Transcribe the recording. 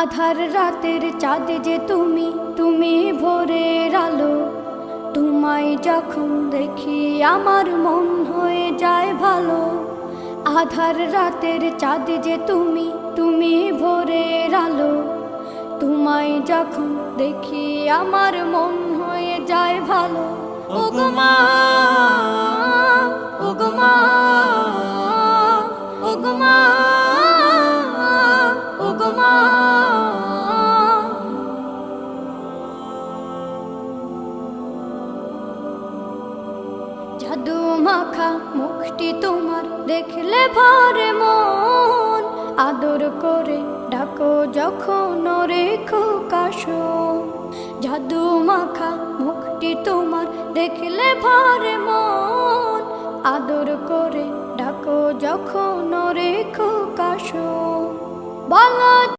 আধার রাতের চাঁদ যে তুমি, তুমি ভোরের আলো। তোমায় যখন দেখি আমার মন হয়ে যায় ভালো। আধার রাতের চাঁদ যে তুমি, তুমি ভোরের আলো। তোমায় যখন দেখি আমার মন হয়ে যায় ভালো। ওগো মা, ওগো মা, ওগো মা, ওগো মা। জাদু মাখা মুখটি তোমার দেখলে ভরে মন। আদর করে ডাকো যখন রেখো কাশন। জাদু মাখা মুখটি তোমার দেখলে ভরে মন। আদর করে ডাকো যখন রেখো কাশন। বলো